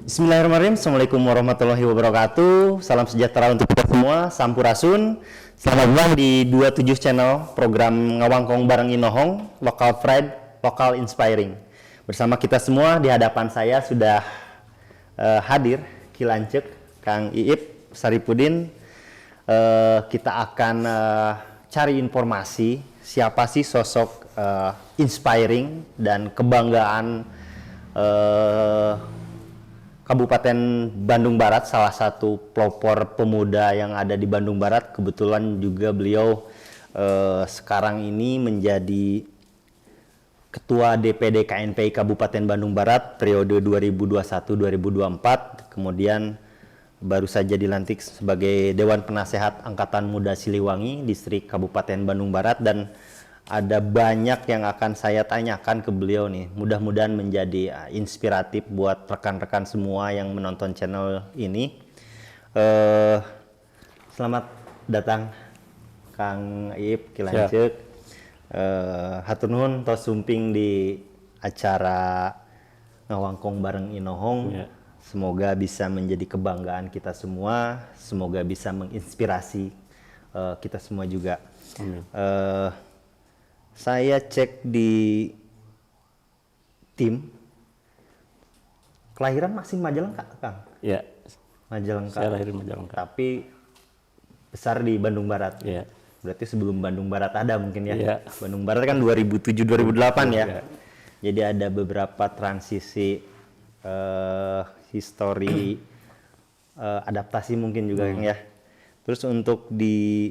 Bismillahirrahmanirrahim. Assalamualaikum warahmatullahi wabarakatuh. Salam sejahtera untuk kita semua. Sampurasun. Selamat datang di 27 channel program Ngawangkong bareng Inohong, Local Pride, Local Inspiring. Bersama kita semua di hadapan saya sudah hadir Kilancek, Kang Iip, Saripudin. Kita akan cari informasi siapa sih sosok inspiring dan kebanggaan Kabupaten Bandung Barat, salah satu pelopor pemuda yang ada di Bandung Barat. Kebetulan juga beliau sekarang ini menjadi Ketua DPD KNPI Kabupaten Bandung Barat periode 2021-2024. Kemudian baru saja dilantik sebagai Dewan Penasehat Angkatan Muda Siliwangi, Distrik Kabupaten Bandung Barat, dan ada banyak yang akan saya tanyakan ke beliau nih. Mudah-mudahan menjadi inspiratif buat rekan-rekan semua yang menonton channel ini. Selamat datang Kang Iip, Kilancek. Hatur nuhun tos sumping di acara Ngawangkong bareng Inohong. Ya. Semoga bisa menjadi kebanggaan kita semua. Semoga bisa menginspirasi kita semua juga. Saya cek di tim kelahiran masih Majalengka, Kang? Iya. Majalengka. Saya lahir di Majalengka. Tapi besar di Bandung Barat. Iya. Berarti sebelum Bandung Barat ada mungkin ya? Iya. Bandung Barat kan 2007-2008 ya? Iya. Jadi ada beberapa transisi histori adaptasi mungkin juga ya. Terus untuk di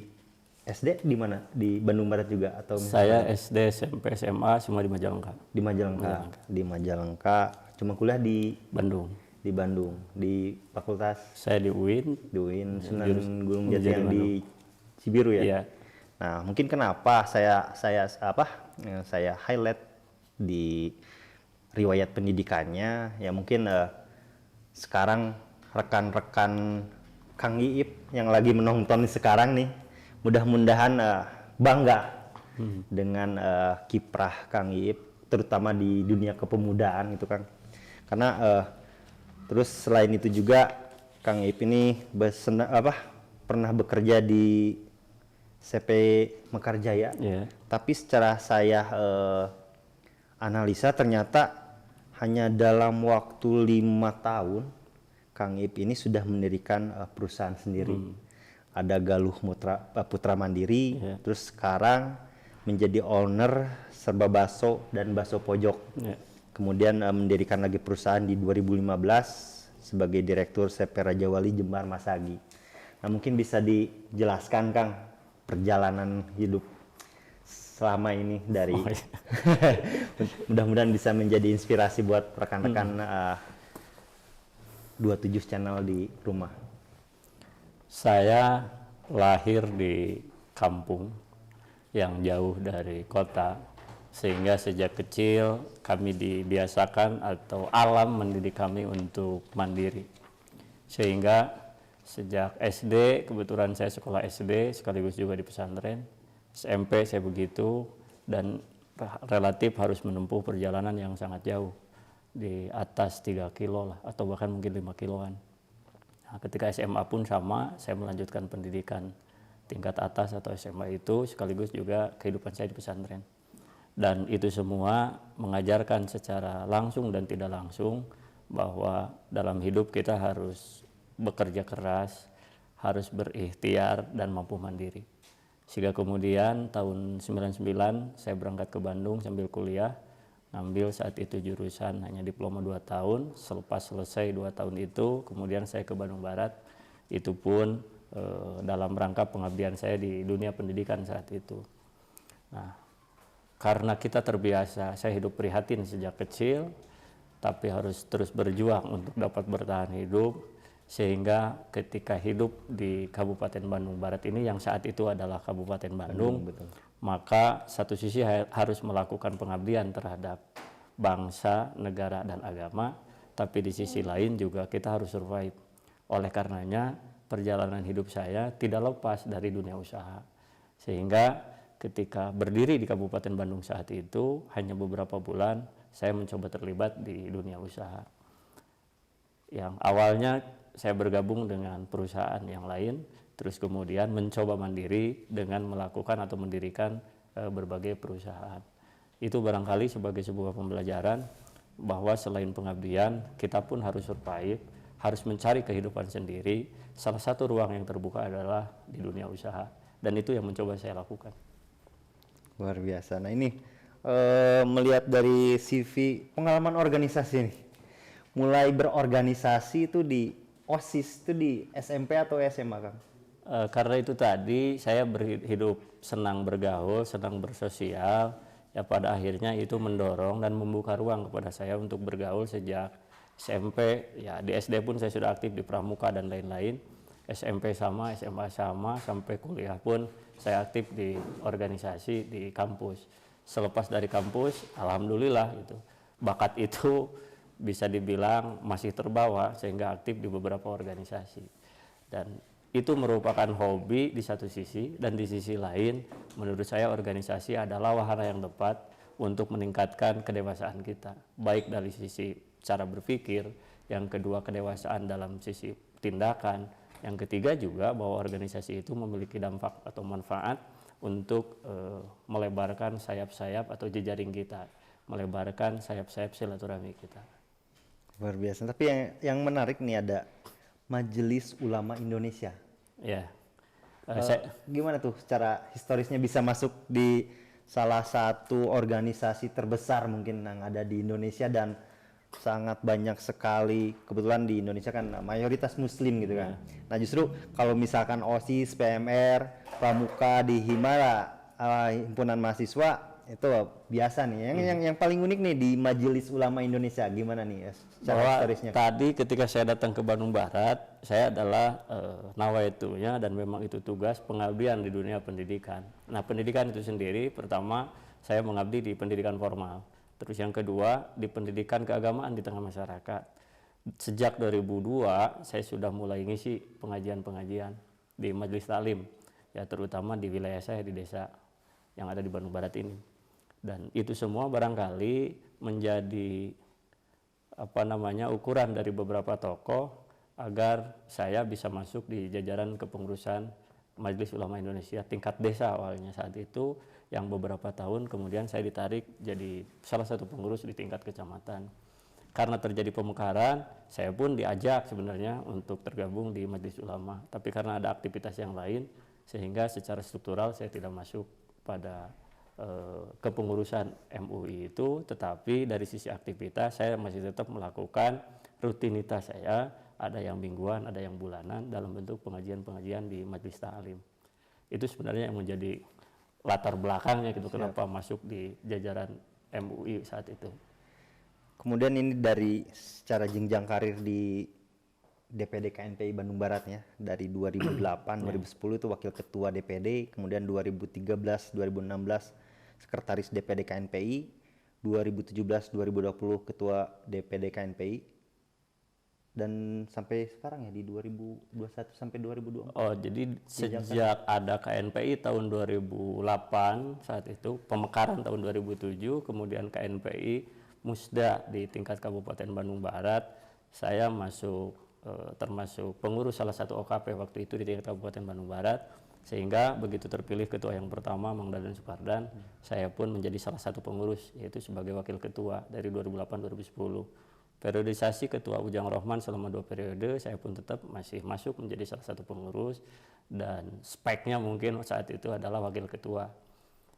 SD di mana? Di Bandung Barat juga atau misalnya? Saya SD, SMP, SMA semua di Majalengka. Di Majalengka. Di Majalengka. Cuma kuliah di Bandung. Di Bandung. Di fakultas? Saya di UIN. Di UIN Sunan Gunung Jati yang di Cibiru ya? Iya. Nah, mungkin kenapa saya highlight di riwayat pendidikannya ya, mungkin sekarang rekan-rekan Kang Iip yang lagi menonton sekarang nih, mudah-mudahan bangga dengan kiprah Kang Iip, terutama di dunia kepemudaan itu Kang. Karena terus selain itu juga Kang Iip ini pernah bekerja di CP Mekarjaya. Yeah. Tapi secara saya analisa ternyata hanya dalam waktu 5 tahun Kang Iip ini sudah mendirikan perusahaan sendiri. Ada Galuh Putra Mandiri, terus sekarang menjadi owner Serba Baso dan Baso Pojok. Kemudian mendirikan lagi perusahaan di 2015 sebagai Direktur CP Raja Wali Jembar Masagi. Nah, mungkin bisa dijelaskan Kang perjalanan hidup selama ini dari mudah-mudahan bisa menjadi inspirasi buat rekan-rekan 27 channel di rumah. Saya lahir di kampung yang jauh dari kota, sehingga sejak kecil kami dibiasakan atau alam mendidik kami untuk mandiri. Sehingga sejak SD, kebetulan saya sekolah SD sekaligus juga di pesantren, SMP saya begitu, dan relatif harus menempuh perjalanan yang sangat jauh, di atas 3 kilo lah, atau bahkan mungkin 5 kiloan. Nah, ketika SMA pun sama, saya melanjutkan pendidikan tingkat atas atau SMA itu, sekaligus juga kehidupan saya di pesantren. Dan itu semua mengajarkan secara langsung dan tidak langsung bahwa dalam hidup kita harus bekerja keras, harus berikhtiar dan mampu mandiri. Sehingga kemudian tahun 99 saya berangkat ke Bandung sambil kuliah, ngambil saat itu jurusan hanya diploma 2 tahun. Selepas selesai 2 tahun itu, kemudian saya ke Bandung Barat. Itu pun dalam rangka pengabdian saya di dunia pendidikan saat itu. Nah, karena kita terbiasa, saya hidup prihatin sejak kecil, tapi harus terus berjuang untuk dapat bertahan hidup. Sehingga ketika hidup di Kabupaten Bandung Barat ini, yang saat itu adalah Kabupaten Bandung, betul. Maka satu sisi harus melakukan pengabdian terhadap bangsa, negara, dan agama, tapi di sisi lain juga kita harus survive. Oleh karenanya perjalanan hidup saya tidak lepas dari dunia usaha. Sehingga ketika berdiri di Kabupaten Bandung saat itu, hanya beberapa bulan saya mencoba terlibat di dunia usaha. yang awalnya saya bergabung dengan perusahaan yang lain, terus kemudian mencoba mandiri dengan melakukan atau mendirikan berbagai perusahaan. Itu barangkali sebagai sebuah pembelajaran bahwa selain pengabdian, kita pun harus survive, harus mencari kehidupan sendiri. Salah satu ruang yang terbuka adalah di dunia usaha, dan itu yang mencoba saya lakukan. Luar biasa. Nah ini melihat dari CV pengalaman organisasi nih, mulai berorganisasi itu di OSIS itu di SMP atau SMA, Kang? Karena itu tadi saya hidup senang bergaul, senang bersosial, ya pada akhirnya itu mendorong dan membuka ruang kepada saya untuk bergaul sejak SMP. Ya di SD pun saya sudah aktif di pramuka dan lain-lain. SMP sama, SMA sama, sampai kuliah pun saya aktif di organisasi di kampus. Selepas dari kampus, alhamdulillah gitu, bakat itu bisa dibilang masih terbawa sehingga aktif di beberapa organisasi. Dan itu merupakan hobi di satu sisi, dan di sisi lain menurut saya organisasi adalah wahana yang tepat untuk meningkatkan kedewasaan kita, baik dari sisi cara berpikir, yang kedua kedewasaan dalam sisi tindakan, yang ketiga juga bahwa organisasi itu memiliki dampak atau manfaat untuk melebarkan sayap-sayap atau jejaring kita, melebarkan sayap-sayap silaturahmi kita. Luar biasa. Tapi yang menarik nih ada Majelis Ulama Indonesia. Ya, Gimana tuh secara historisnya bisa masuk di salah satu organisasi terbesar mungkin yang ada di Indonesia, dan sangat banyak sekali, kebetulan di Indonesia kan mayoritas muslim gitu kan. Nah justru kalau misalkan OSIS, PMR, Pramuka di Himara, himpunan mahasiswa itu biasa nih. Yang paling unik nih di Majelis Ulama Indonesia gimana nih ya, secara bahwa historisnya? tadi ketika saya datang ke Bandung Barat, saya adalah nawaitunya, dan memang itu tugas pengabdian di dunia pendidikan. Nah pendidikan itu sendiri, pertama saya mengabdi di pendidikan formal, terus yang kedua di pendidikan keagamaan di tengah masyarakat. Sejak 2002 saya sudah mulai ngisi pengajian-pengajian di majelis taklim, ya terutama di wilayah saya di desa yang ada di Bandung Barat ini. Dan itu semua barangkali menjadi ukuran dari beberapa tokoh agar saya bisa masuk di jajaran kepengurusan Majelis Ulama Indonesia tingkat desa awalnya saat itu, yang beberapa tahun kemudian saya ditarik jadi salah satu pengurus di tingkat kecamatan. Karena terjadi pemekaran, saya pun diajak sebenarnya untuk tergabung di Majelis Ulama, tapi karena ada aktivitas yang lain sehingga secara struktural saya tidak masuk pada kepengurusan MUI itu. Tetapi dari sisi aktivitas saya masih tetap melakukan rutinitas saya, ada yang mingguan, ada yang bulanan dalam bentuk pengajian-pengajian di majelis ta'lim. Itu sebenarnya yang menjadi latar belakangnya gitu. Kenapa masuk di jajaran MUI saat itu. Kemudian ini dari secara jenjang karir di DPD KNPI Bandung Barat ya, dari 2008 2010 itu wakil ketua DPD, kemudian 2013 2016 sekretaris DPD KNPI, 2017 2020 ketua DPD KNPI, dan sampai sekarang ya di 2021 sampai 2024. Oh, jadi sejak ada KNPI tahun 2008 saat itu, pemekaran tahun 2007, kemudian KNPI Musda di tingkat Kabupaten Bandung Barat, saya masuk termasuk pengurus salah satu OKP waktu itu di tingkat Kabupaten Bandung Barat, sehingga begitu terpilih ketua yang pertama Mang Dadan Supardan, saya pun menjadi salah satu pengurus, yaitu sebagai wakil ketua dari 2008-2010. Periodisasi ketua Ujang Rohman selama 2 periode, saya pun tetap masih masuk menjadi salah satu pengurus, dan speknya mungkin saat itu adalah wakil ketua.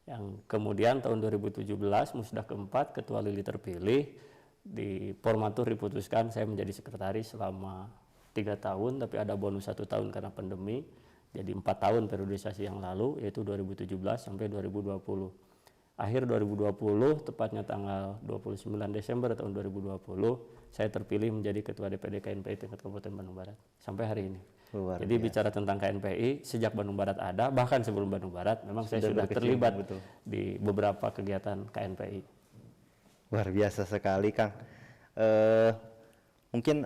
Yang kemudian tahun 2017 musda keempat ketua Lili terpilih, di Formatur diputuskan saya menjadi sekretaris selama 3 tahun, tapi ada bonus 1 tahun karena pandemi, jadi 4 tahun periodisasi yang lalu, yaitu 2017 sampai 2020. Akhir 2020, tepatnya tanggal 29 Desember tahun 2020, saya terpilih menjadi ketua DPD KNPI tingkat Kabupaten Bandung Barat sampai hari ini. Jadi bicara tentang KNPI, sejak Bandung Barat ada, bahkan sebelum Bandung Barat, memang saya sudah terlibat di beberapa kegiatan KNPI. Luar biasa sekali, Kang. Mungkin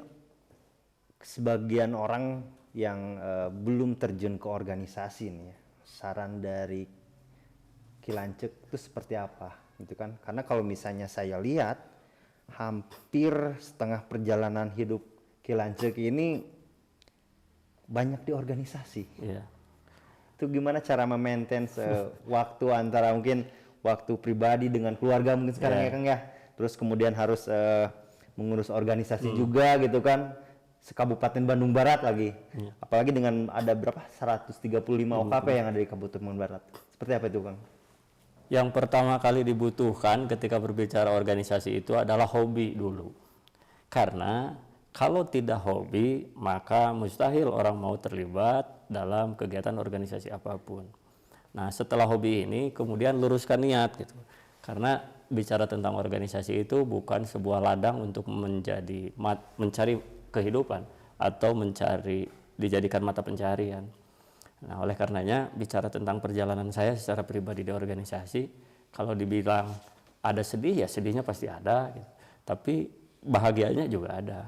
sebagian orang yang belum terjun ke organisasi nih ya, saran dari Kilancek itu seperti apa gitu kan? Karena kalau misalnya saya lihat hampir setengah perjalanan hidup Kilancek ini banyak di organisasi. Iya. Itu gimana cara memaintain waktu antara mungkin waktu pribadi dengan keluarga mungkin sekarang ya Kang ya. Terus kemudian harus mengurus organisasi juga gitu kan. Sekabupaten Bandung Barat lagi. Apalagi dengan ada berapa? 135 OKP yang ada di Kabupaten Bandung Barat. Seperti apa itu Kang? Yang pertama kali dibutuhkan ketika berbicara organisasi itu adalah hobi dulu. Karena kalau tidak hobi, maka mustahil orang mau terlibat dalam kegiatan organisasi apapun. Nah, setelah hobi ini kemudian luruskan niat gitu. Karena bicara tentang organisasi itu bukan sebuah ladang untuk mencari kehidupan atau dijadikan mata pencarian. Nah, oleh karenanya bicara tentang perjalanan saya secara pribadi di organisasi, kalau dibilang ada sedih, ya sedihnya pasti ada gitu. Tapi bahagianya juga ada.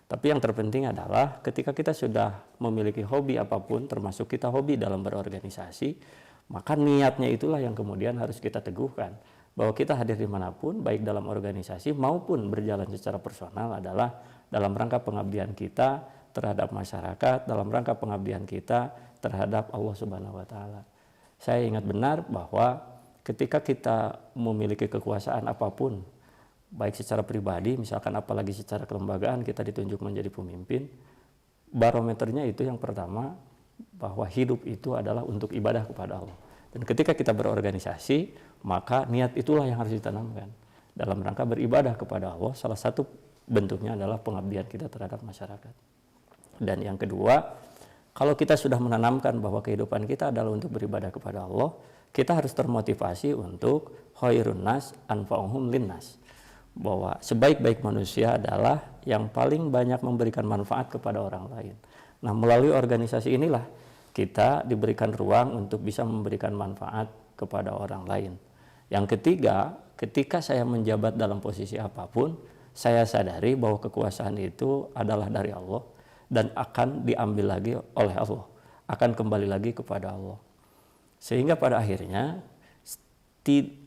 Tapi yang terpenting adalah ketika kita sudah memiliki hobi apapun, termasuk kita hobi dalam berorganisasi, maka niatnya itulah yang kemudian harus kita teguhkan. Bahwa kita hadir dimanapun, baik dalam organisasi maupun berjalan secara personal adalah dalam rangka pengabdian kita terhadap masyarakat, dalam rangka pengabdian kita terhadap Allah Subhanahu wa Ta'ala. Saya ingat benar bahwa ketika kita memiliki kekuasaan apapun, baik secara pribadi, misalkan apalagi secara kelembagaan kita ditunjuk menjadi pemimpin, barometernya itu yang pertama bahwa hidup itu adalah untuk ibadah kepada Allah. Dan ketika kita berorganisasi, maka niat itulah yang harus ditanamkan dalam rangka beribadah kepada Allah. Salah satu bentuknya adalah pengabdian kita terhadap masyarakat. Dan yang kedua, kalau kita sudah menanamkan bahwa kehidupan kita adalah untuk beribadah kepada Allah, kita harus termotivasi untuk khairun nas anfa'uhum linnas. Bahwa sebaik-baik manusia adalah yang paling banyak memberikan manfaat kepada orang lain. Nah, melalui organisasi inilah kita diberikan ruang untuk bisa memberikan manfaat kepada orang lain. Yang ketiga, ketika saya menjabat dalam posisi apapun, saya sadari bahwa kekuasaan itu adalah dari Allah dan akan diambil lagi oleh Allah, akan kembali lagi kepada Allah. Sehingga pada akhirnya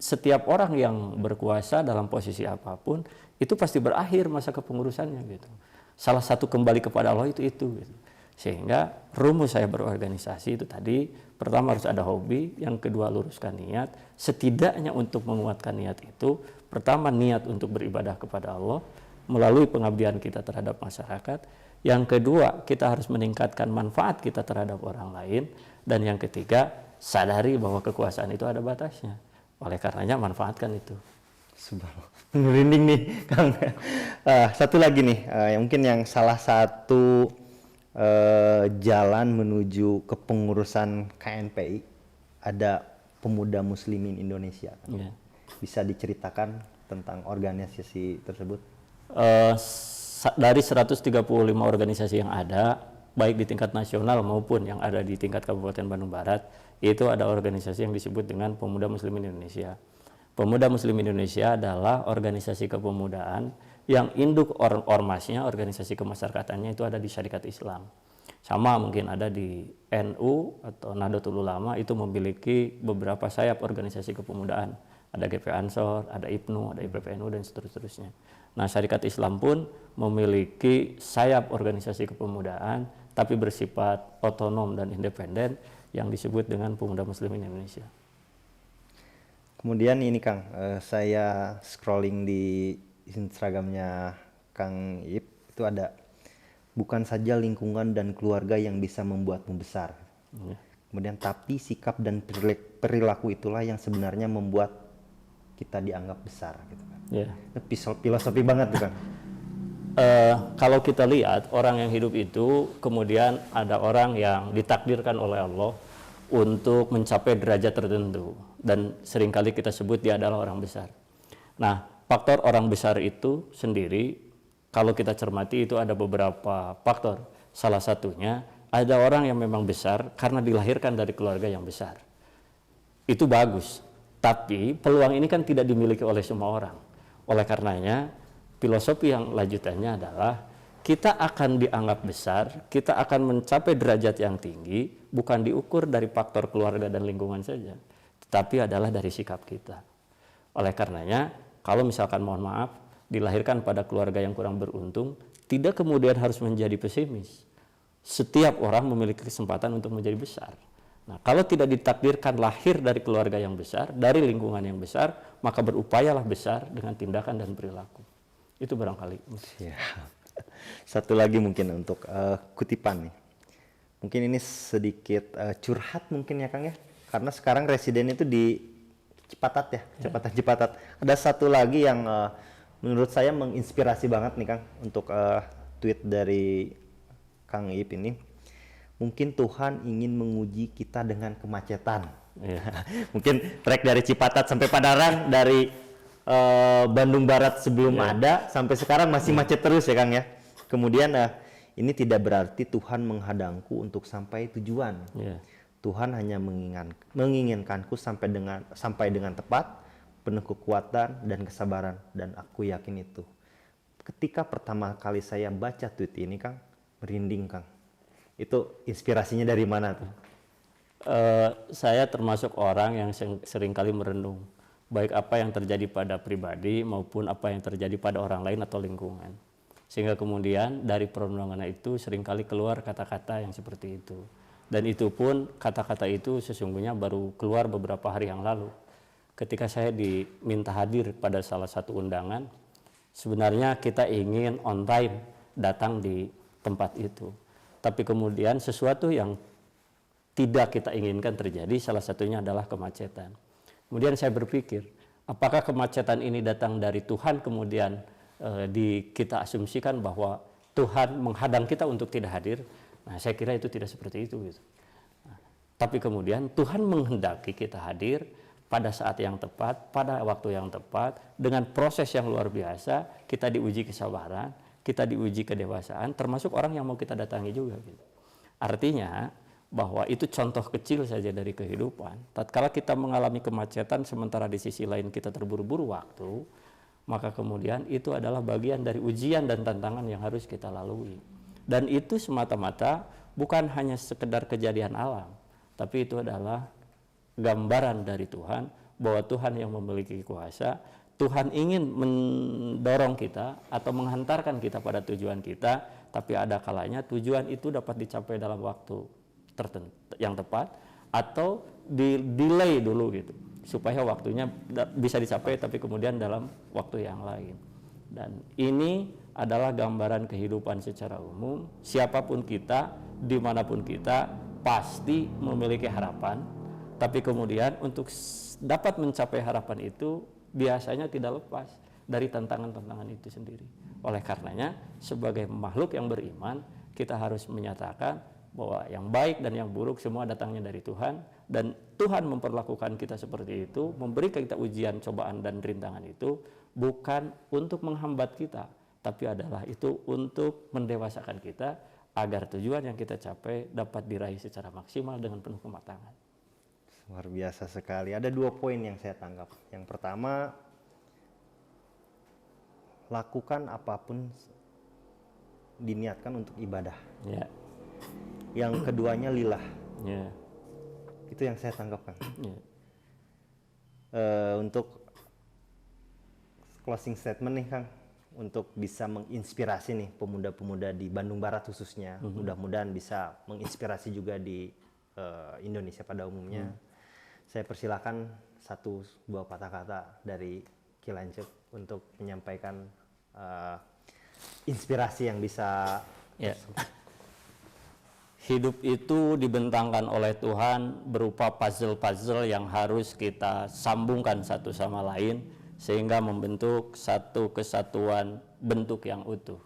setiap orang yang berkuasa dalam posisi apapun itu pasti berakhir masa kepengurusannya gitu. Salah satu kembali kepada Allah itu gitu. Sehingga rumus saya berorganisasi itu tadi, pertama harus ada hobi, yang kedua luruskan niat. Setidaknya untuk menguatkan niat itu, pertama niat untuk beribadah kepada Allah melalui pengabdian kita terhadap masyarakat. Yang kedua, kita harus meningkatkan manfaat kita terhadap orang lain. Dan yang ketiga, sadari bahwa kekuasaan itu ada batasnya. Oleh karenanya manfaatkan itu. Subhanallah. Merinding nih Kang. Satu lagi nih, mungkin yang salah satu jalan menuju kepengurusan KNPI ada Pemuda Muslimin Indonesia. Yeah. Bisa diceritakan tentang organisasi tersebut? Dari 135 organisasi yang ada, baik di tingkat nasional maupun yang ada di tingkat Kabupaten Bandung Barat, itu ada organisasi yang disebut dengan Pemuda Muslimin Indonesia. Pemuda Muslimin Indonesia adalah organisasi kepemudaan yang induk ormasnya, organisasi kemasyarakatannya itu ada di Syarikat Islam. Sama mungkin ada di NU atau Nahdlatul Ulama, itu memiliki beberapa sayap organisasi kepemudaan. Ada GP Ansor, ada IPNU, ada IPPNU, dan seterusnya. Nah, Syarikat Islam pun memiliki sayap organisasi kepemudaan, tapi bersifat otonom dan independen yang disebut dengan Pemuda Muslimin Indonesia. Kemudian ini Kang, saya scrolling di Instagramnya Kang Ip, itu ada bukan saja lingkungan dan keluarga yang bisa membuatmu besar. Kemudian tapi sikap dan perilaku itulah yang sebenarnya membuat kita dianggap besar gitu kan. Filosofi banget tuh Kang. Kalau kita lihat orang yang hidup itu, kemudian ada orang yang ditakdirkan oleh Allah untuk mencapai derajat tertentu, dan seringkali kita sebut dia adalah orang besar. Nah, faktor orang besar itu sendiri, kalau kita cermati itu ada beberapa faktor. Salah satunya, ada orang yang memang besar karena dilahirkan dari keluarga yang besar. Itu bagus, tapi peluang ini kan tidak dimiliki oleh semua orang. Oleh karenanya, filosofi yang lanjutannya adalah kita akan dianggap besar, kita akan mencapai derajat yang tinggi, bukan diukur dari faktor keluarga dan lingkungan saja, tetapi adalah dari sikap kita. Oleh karenanya, kalau misalkan mohon maaf, dilahirkan pada keluarga yang kurang beruntung, tidak kemudian harus menjadi pesimis. Setiap orang memiliki kesempatan untuk menjadi besar. Nah, kalau tidak ditakdirkan lahir dari keluarga yang besar, dari lingkungan yang besar, maka berupayalah besar dengan tindakan dan perilaku. Itu barangkali. Ya. Satu lagi mungkin untuk kutipan nih. Mungkin ini sedikit curhat mungkin ya Kang ya. Karena sekarang residen itu di Cipatat ya, Cipatat. Ada satu lagi yang menurut saya menginspirasi banget nih Kang untuk tweet dari Kang Iip ini. Mungkin Tuhan ingin menguji kita dengan kemacetan. Ya. Mungkin trek dari Cipatat sampai Padalarang, dari Bandung Barat sebelum ada sampai sekarang masih macet terus ya Kang ya. Kemudian ini tidak berarti Tuhan menghadangku untuk sampai tujuan. Tuhan hanya menginginkanku sampai dengan tepat, penuh kekuatan dan kesabaran, dan aku yakin itu. Ketika pertama kali saya baca tweet ini Kang, merinding Kang. Itu inspirasinya dari mana tuh? Saya termasuk orang yang seringkali merenung, baik apa yang terjadi pada pribadi maupun apa yang terjadi pada orang lain atau lingkungan. Sehingga kemudian dari perenungan itu seringkali keluar kata-kata yang seperti itu. Dan itu pun kata-kata itu sesungguhnya baru keluar beberapa hari yang lalu. Ketika saya diminta hadir pada salah satu undangan, sebenarnya kita ingin on time datang di tempat itu. Tapi kemudian sesuatu yang tidak kita inginkan terjadi, salah satunya adalah kemacetan. Kemudian saya berpikir, apakah kemacetan ini datang dari Tuhan, kemudian kita asumsikan bahwa Tuhan menghadang kita untuk tidak hadir? Nah, saya kira itu tidak seperti itu. Gitu. Nah, tapi kemudian Tuhan menghendaki kita hadir pada saat yang tepat, pada waktu yang tepat, dengan proses yang luar biasa. Kita diuji kesabaran, kita diuji kedewasaan, termasuk orang yang mau kita datangi juga. Gitu. Artinya bahwa itu contoh kecil saja dari kehidupan. Tatkala kita mengalami kemacetan, sementara di sisi lain kita terburu-buru waktu, maka kemudian itu adalah bagian dari ujian dan tantangan yang harus kita lalui. Dan itu semata-mata bukan hanya sekedar kejadian alam, tapi itu adalah gambaran dari Tuhan, bahwa Tuhan yang memiliki kuasa. Tuhan ingin mendorong kita atau menghantarkan kita pada tujuan kita, tapi ada kalanya tujuan itu dapat dicapai dalam waktu tertentu yang tepat, atau delay dulu gitu, supaya waktunya bisa dicapai tapi kemudian dalam waktu yang lain. Dan ini adalah gambaran kehidupan secara umum. Siapapun kita, dimanapun kita, pasti memiliki harapan, tapi kemudian untuk dapat mencapai harapan itu biasanya tidak lepas dari tantangan-tantangan itu sendiri. Oleh karenanya, sebagai makhluk yang beriman, kita harus menyatakan bahwa yang baik dan yang buruk semua datangnya dari Tuhan, dan Tuhan memperlakukan kita seperti itu, memberi kita ujian, cobaan dan rintangan itu bukan untuk menghambat kita, tapi adalah itu untuk mendewasakan kita agar tujuan yang kita capai dapat diraih secara maksimal dengan penuh kematangan. Luar biasa sekali. Ada 2 poin yang saya tangkap. Yang pertama, lakukan apapun diniatkan untuk ibadah. Ya. Yang keduanya lillah. Ya. Itu yang saya tangkapkan. Ya. Untuk closing statement nih Kang, untuk bisa menginspirasi nih pemuda-pemuda di Bandung Barat khususnya, mudah-mudahan bisa menginspirasi juga di Indonesia pada umumnya. Saya persilakan satu buah patah kata dari Ki Lanceuk untuk menyampaikan inspirasi yang bisa. Ya. Hidup itu dibentangkan oleh Tuhan berupa puzzle-puzzle yang harus kita sambungkan satu sama lain sehingga membentuk satu kesatuan bentuk yang utuh.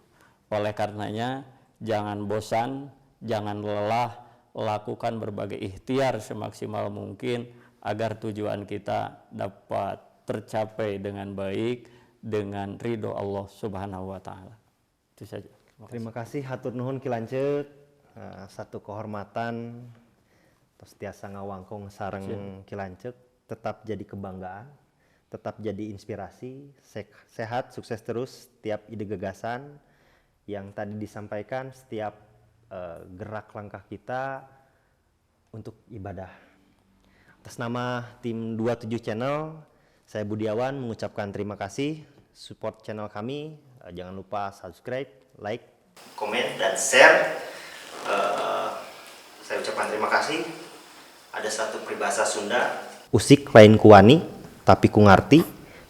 Oleh karenanya, jangan bosan, jangan lelah, lakukan berbagai ikhtiar semaksimal mungkin agar tujuan kita dapat tercapai dengan baik dengan ridho Allah Subhanahu wa taala. Itu saja. Terima kasih hatur nuhun Ki Lanceuk. Satu kehormatan tos tiasa ngawangkong sareng Ki Lanceuk, tetap jadi kebanggaan, tetap jadi inspirasi, sehat, sukses terus setiap ide gagasan yang tadi disampaikan, setiap gerak langkah kita untuk ibadah. Atas nama tim 27 Channel, saya Budiawan mengucapkan terima kasih. support channel kami. Jangan lupa subscribe, like, komen, dan share. Saya ucapkan terima kasih. Ada satu peribahasa Sunda, usik lain kuwani tapi ku ngarti,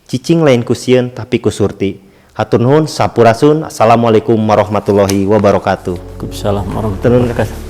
cicing lain ku sieun tapi ku surti. Hatur nuhun, sampurasun. Assalamualaikum warahmatullahi wabarakatuh. Waalaikumsalam warahmatullahi wabarakatuh.